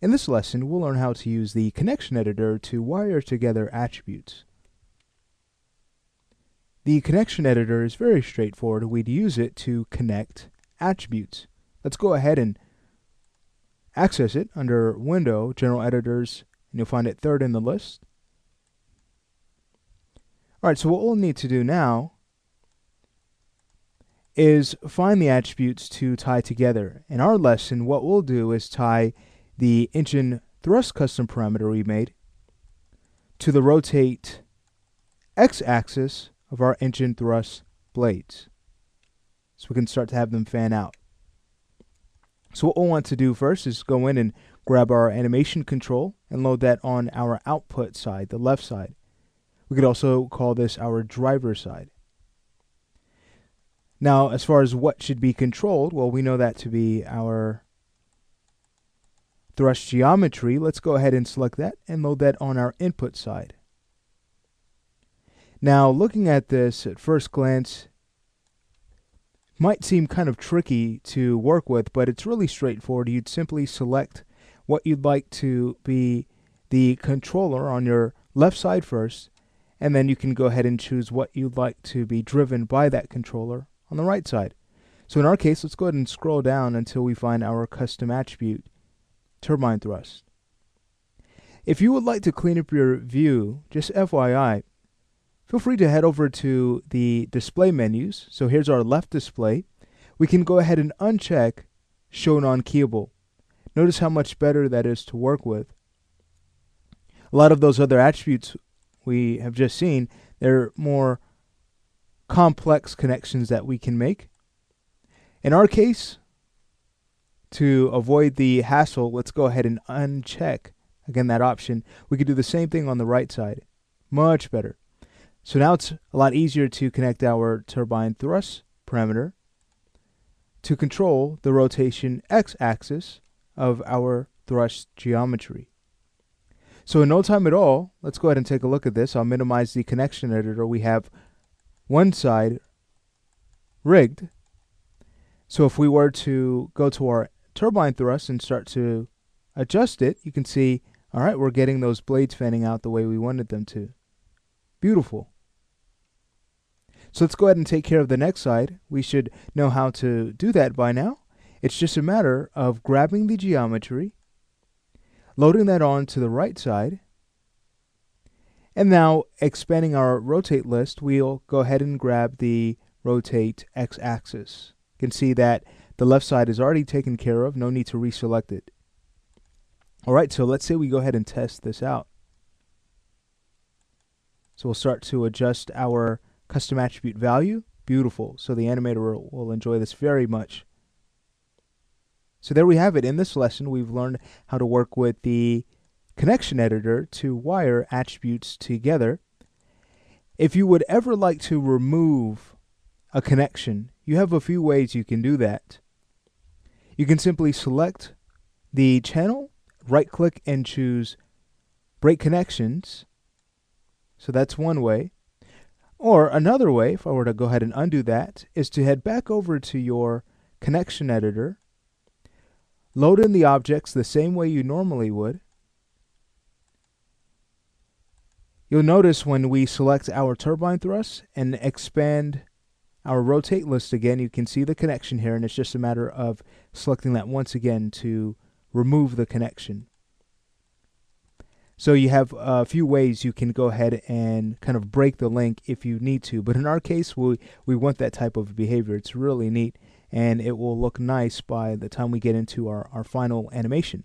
In this lesson, we'll learn how to use the connection editor to wire together attributes. The connection editor is very straightforward. We'd use it to connect attributes. Let's go ahead and access it under Window, General Editors, and you'll find it third in the list. Alright, so what we'll need to do now is find the attributes to tie together. In our lesson, what we'll do is tie the engine thrust custom parameter we made to the rotate x-axis of our engine thrust blades, so we can start to have them fan out. So what we'll want to do first is go in and grab our animation control and load that on our output side, the left side. We could also call this our driver side. Now, as far as what should be controlled, well, we know that to be our thrust geometry. Let's go ahead and select that and load that on our input side. Now, looking at this at first glance might seem kind of tricky to work with, but it's really straightforward. You'd simply select what you'd like to be the controller on your left side first, and then you can go ahead and choose what you'd like to be driven by that controller on the right side. So in our case, let's go ahead and scroll down until we find our custom attribute, turbine thrust. If you would like to clean up your view, just FYI, feel free to head over to the display menus. So here's our left display. We can go ahead and uncheck Show Non-Keyable. Notice how much better that is to work with. A lot of those other attributes we have just seen, they're more complex connections that we can make. In our case, to avoid the hassle, let's go ahead and uncheck again that option. We could do the same thing on the right side. Much better. So now it's a lot easier to connect our turbine thrust parameter to control the rotation x-axis of our thrust geometry. So in no time at all, let's go ahead and take a look at this. I'll minimize the connection editor. We have one side rigged. So if we were to go to our turbine thrust and start to adjust it, you can see, all right, we're getting those blades fanning out the way we wanted them to. Beautiful. So let's go ahead and take care of the next side. We should know how to do that by now. It's just a matter of grabbing the geometry, loading that on to the right side, and now expanding our rotate list, we'll go ahead and grab the rotate x-axis. You can see that the left side is already taken care of, no need to reselect it. Alright, so let's say we go ahead and test this out. So we'll start to adjust our custom attribute value. Beautiful. So the animator will enjoy this very much. So there we have it. In this lesson, we've learned how to work with the connection editor to wire attributes together. If you would ever like to remove a connection, you have a few ways you can do that. You can simply select the channel, right-click, and choose Break Connections. So that's one way. Or another way, if I were to go ahead and undo that, is to head back over to your connection editor, load in the objects the same way you normally would. You'll notice when we select our turbine thrust and expand our rotate list again, you can see the connection here, and it's just a matter of selecting that once again to remove the connection. So you have a few ways you can go ahead and kind of break the link if you need to. But in our case, we want that type of behavior. It's really neat, and it will look nice by the time we get into our final animation.